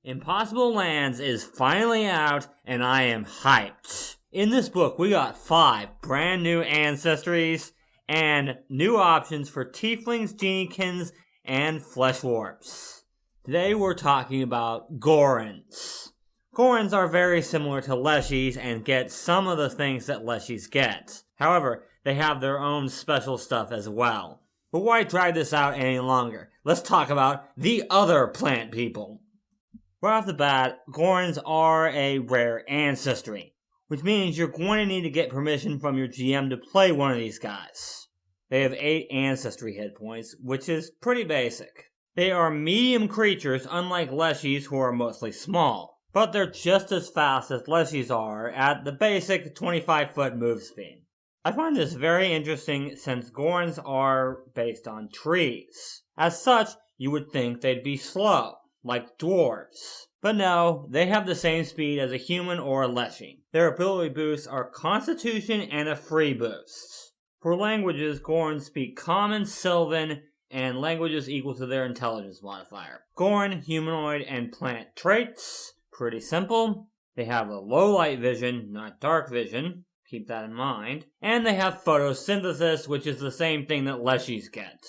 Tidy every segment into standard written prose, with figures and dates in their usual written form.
Impossible Lands is finally out, and I am hyped. In this book, we got 5 brand new ancestries and new options for tieflings, geniekins, and flesh warps. Today we're talking about gorans. Gorans are very similar to leshies and get some of the things that leshies get. However, they have their own special stuff as well. But why drag this out any longer? Let's talk about the other plant people. Right off the bat, gorans are a rare ancestry, which means you're going to need to get permission from your GM to play one of these guys. They have 8 ancestry hit points, which is pretty basic. They are medium creatures, unlike leshies who are mostly small, but they're just as fast as leshies are at the basic 25-foot move speed. I find this very interesting since gorans are based on trees. As such, you would think they'd be slow, like dwarves. But no, they have the same speed as a human or a leshie. Their ability boosts are Constitution and a free boost. For languages, gorans speak Common, Sylvan, and languages equal to their intelligence modifier. Goran, humanoid, and plant traits. Pretty simple. They have a low light vision, not dark vision. Keep that in mind. And they have photosynthesis, which is the same thing that leshies get.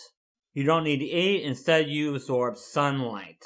You don't need to eat, instead you absorb sunlight.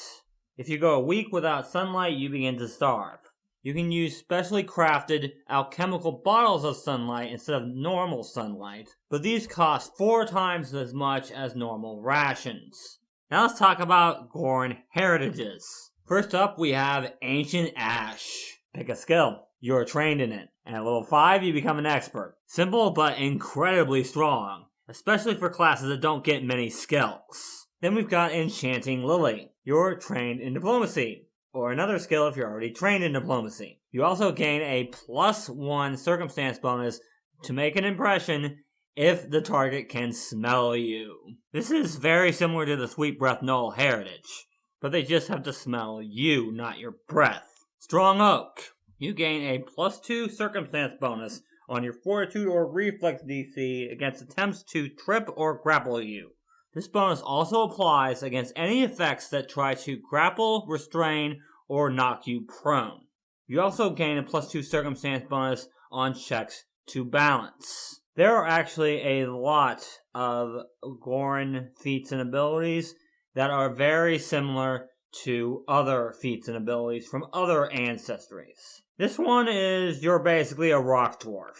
If you go a week without sunlight, you begin to starve. You can use specially crafted alchemical bottles of sunlight instead of normal sunlight, but these cost 4 times as much as normal rations. Now let's talk about Goran heritages. First up, we have Ancient Ash. Pick a skill. You're trained in it. And at level 5, you become an expert. Simple, but incredibly strong, especially for classes that don't get many skills. Then we've got Enchanting Lily. You're trained in diplomacy, or another skill if you're already trained in diplomacy. You also gain a +1 circumstance bonus to make an impression if the target can smell you. This is very similar to the Sweet Breath Null heritage, but they just have to smell you, not your breath. Strong Oak. You gain a +2 circumstance bonus on your fortitude or reflex DC against attempts to trip or grapple you. This bonus also applies against any effects that try to grapple, restrain, or knock you prone. You also gain a +2 circumstance bonus on checks to balance. There are actually a lot of Goran feats and abilities that are very similar to other feats and abilities from other ancestries. This one is you're basically a rock dwarf.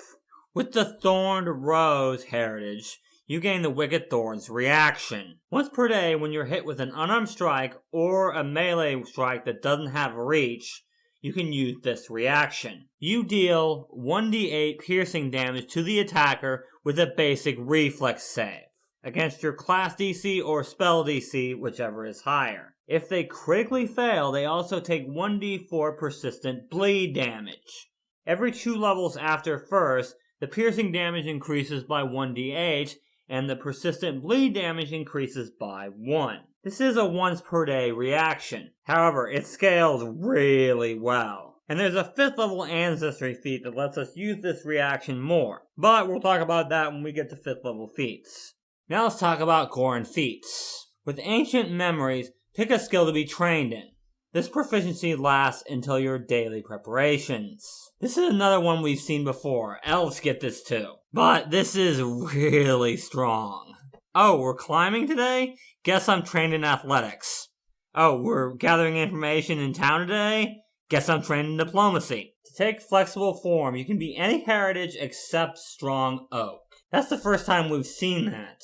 With the Thorned Rose heritage, you gain the Wicked Thorns reaction. Once per day, when you're hit with an unarmed strike or a melee strike that doesn't have reach, you can use this reaction. You deal 1d8 piercing damage to the attacker with a basic reflex save against your class DC or spell DC, whichever is higher. If they critically fail, they also take 1d4 persistent bleed damage. Every 2 levels after first, the piercing damage increases by 1d8, and the persistent bleed damage increases by 1. This is a once per day reaction. However, it scales really well. And there's a 5th level ancestry feat that lets us use this reaction more. But we'll talk about that when we get to 5th level feats. Now let's talk about Goran feats. With Ancient Memories, pick a skill to be trained in. This proficiency lasts until your daily preparations. This is another one we've seen before. Elves get this too. But this is really strong. Oh, we're climbing today? Guess I'm trained in athletics. Oh, we're gathering information in town today? Guess I'm trained in diplomacy. To take flexible form, you can be any heritage except Strong Oak. That's the first time we've seen that.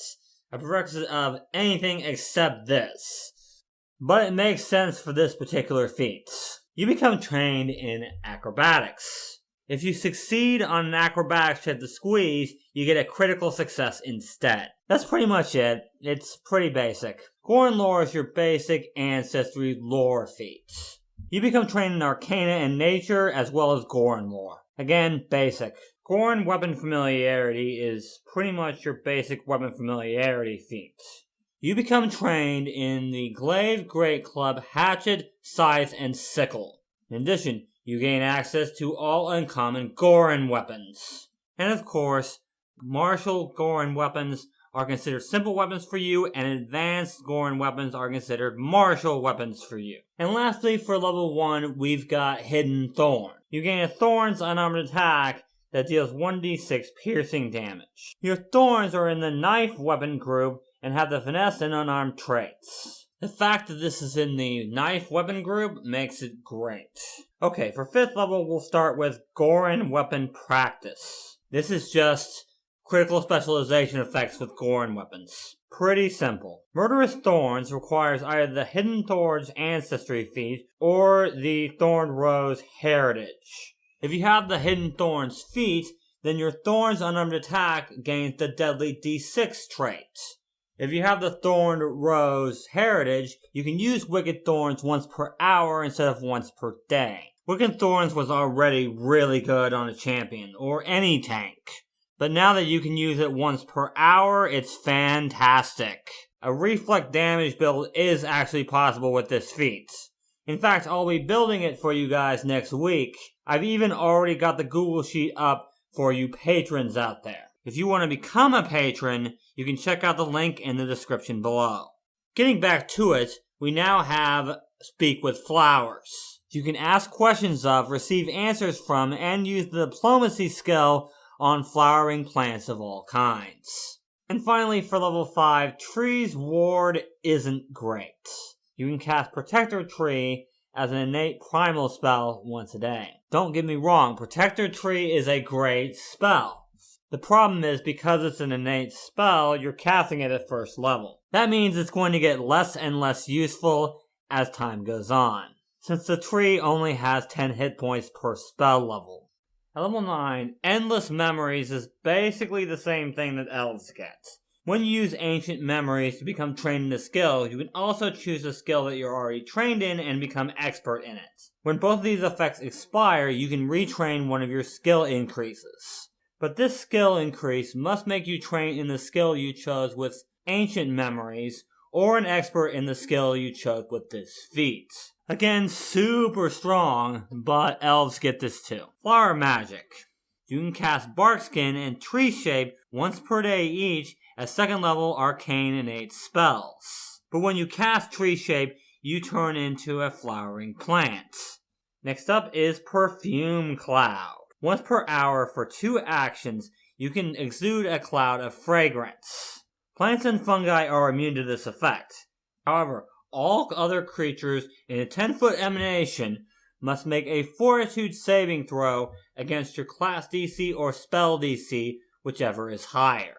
A prerequisite of anything except this. But it makes sense for this particular feat. You become trained in acrobatics. If you succeed on an acrobatics check to squeeze, you get a critical success instead. That's pretty much it. It's pretty basic. Goran lore is your basic ancestry lore feat. You become trained in arcana and nature as well as Goran lore. Again, basic. Goran weapon familiarity is pretty much your basic weapon familiarity feat. You become trained in the Glaive Great Club Hatchet, Scythe, and Sickle. In addition, you gain access to all uncommon Goran weapons. And of course, martial Goran weapons are considered simple weapons for you, and advanced Goran weapons are considered martial weapons for you. And lastly, for level 1, we've got Hidden Thorn. You gain a Thorn's unarmed attack that deals 1d6 piercing damage. Your Thorns are in the knife weapon group and have the finesse and unarmed traits. The fact that this is in the knife weapon group makes it great. Okay, for 5th level, we'll start with Goran Weapon Practice. This is just critical specialization effects with Goran weapons. Pretty simple. Murderous Thorns requires either the Hidden Thorns Ancestry feat or the Thorn Rose Heritage. If you have the Hidden Thorns feat, then your Thorn's unarmed attack gains the Deadly D6 trait. If you have the Thorn Rose Heritage, you can use Wicked Thorns once per hour instead of once per day. Wicked Thorns was already really good on a champion, or any tank. But now that you can use it once per hour, it's fantastic. A reflect damage build is actually possible with this feat. In fact, I'll be building it for you guys next week. I've even already got the Google Sheet up for you patrons out there. If you want to become a patron, you can check out the link in the description below. Getting back to it, we now have Speak with Flowers. You can ask questions of, receive answers from, and use the diplomacy skill on flowering plants of all kinds. And finally, for level 5, Tree's Ward isn't great. You can cast Protector Tree as an innate primal spell once a day. Don't get me wrong, Protector Tree is a great spell. The problem is, because it's an innate spell, you're casting it at 1st level. That means it's going to get less and less useful as time goes on, since the tree only has 10 hit points per spell level. At level 9, Endless Memories is basically the same thing that elves get. When you use Ancient Memories to become trained in a skill, you can also choose a skill that you're already trained in and become expert in it. When both of these effects expire, you can retrain one of your skill increases. But this skill increase must make you train in the skill you chose with Ancient Memories, or an expert in the skill you chose with this feat. Again, super strong, but elves get this too. Flower Magic. You can cast Barkskin and Tree Shape once per day each as 2nd level arcane innate spells. But when you cast Tree Shape, you turn into a flowering plant. Next up is Perfume Cloud. Once per hour for 2 actions, you can exude a cloud of fragrance. Plants and fungi are immune to this effect. However, all other creatures in a 10-foot emanation must make a Fortitude saving throw against your class DC or spell DC, whichever is higher.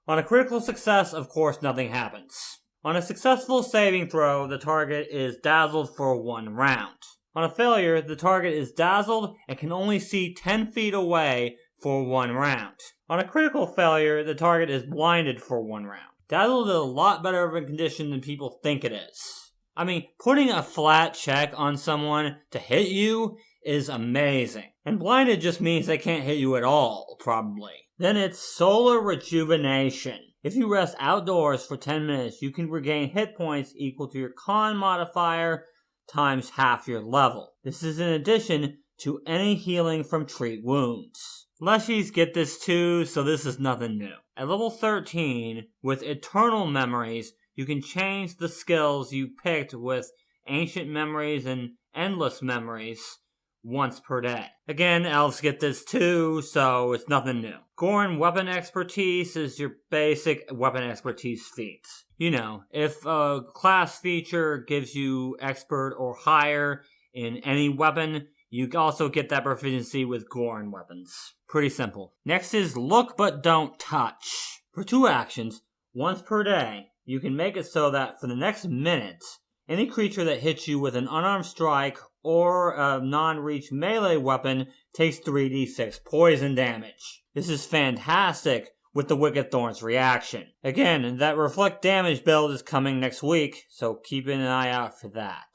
On a critical success, of course, nothing happens. On a successful saving throw, the target is dazzled for 1 round. On a failure, the target is dazzled and can only see 10 feet away for 1 round. On a critical failure, the target is blinded for 1 round. Dazzled is a lot better of a condition than people think it is. I mean, putting a flat check on someone to hit you is amazing. And blinded just means they can't hit you at all, probably. Then it's Solar Rejuvenation. If you rest outdoors for 10 minutes, you can regain hit points equal to your con modifier times half your level. This is in addition to any healing from treat wounds. Leshies get this too, so this is nothing new. At level 13, with Eternal Memories, you can change the skills you picked with Ancient Memories and Endless Memories once per day. Again, elves get this too, so it's nothing new. Goran Weapon Expertise is your basic weapon expertise feat. You know, if a class feature gives you expert or higher in any weapon, you also get that proficiency with Goran weapons. Pretty simple. Next is Look But Don't Touch. For 2 actions, once per day, you can make it so that for the next minute, any creature that hits you with an unarmed strike or a non-reach melee weapon takes 3d6 poison damage. This is fantastic with the Wicked Thorns reaction. Again, that reflect damage build is coming next week, so keep an eye out for that.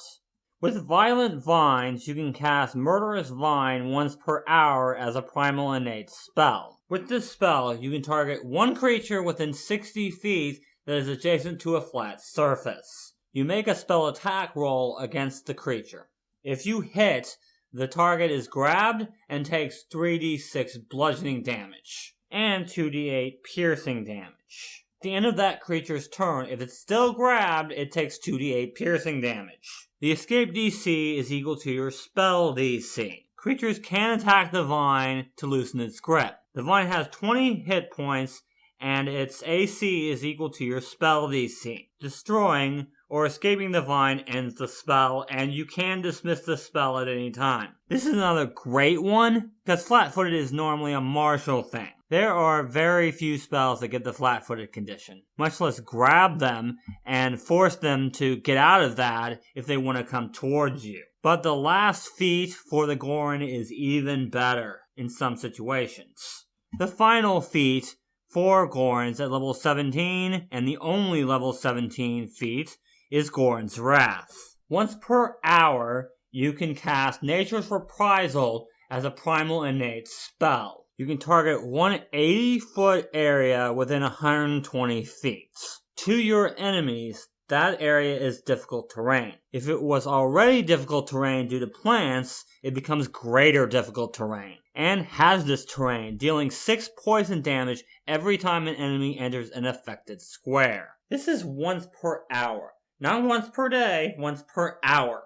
With Violent Vines, you can cast Murderous Vine once per hour as a primal innate spell. With this spell, you can target 1 creature within 60 feet that is adjacent to a flat surface. You make a spell attack roll against the creature. If you hit, the target is grabbed and takes 3d6 bludgeoning damage and 2d8 piercing damage. the end of that creature's turn, if it's still grabbed, it takes 2d8 piercing damage. The escape DC is equal to your spell DC. Creatures can attack the vine to loosen its grip. The vine has 20 hit points, and its AC is equal to your spell DC. Destroying or escaping the vine ends the spell, and you can dismiss the spell at any time. This is another great one, because flat-footed is normally a martial thing. There are very few spells that get the flat-footed condition, much less grab them and force them to get out of that if they want to come towards you. But the last feat for the Goran is even better in some situations. The final feat for Gorans at level 17, and the only level 17 feat, is Goran's Wrath. Once per hour, you can cast Nature's Reprisal as a primal innate spell. You can target one 80-foot area within 120 feet. To your enemies, that area is difficult terrain. If it was already difficult terrain due to plants, it becomes greater difficult terrain, and hazardous terrain, dealing 6 poison damage every time an enemy enters an affected square. This is once per hour. Not once per day, once per hour.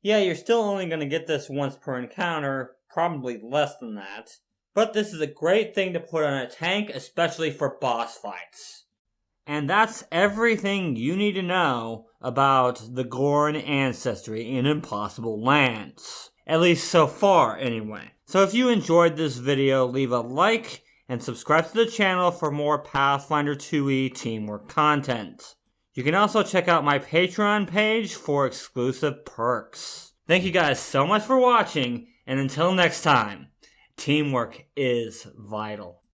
Yeah, you're still only going to get this once per encounter, probably less than that. But this is a great thing to put on a tank, especially for boss fights. And that's everything you need to know about the Ghoran Ancestry in Impossible Lands. At least so far, anyway. So if you enjoyed this video, leave a like and subscribe to the channel for more Pathfinder 2e teamwork content. You can also check out my Patreon page for exclusive perks. Thank you guys so much for watching, and until next time, teamwork is vital.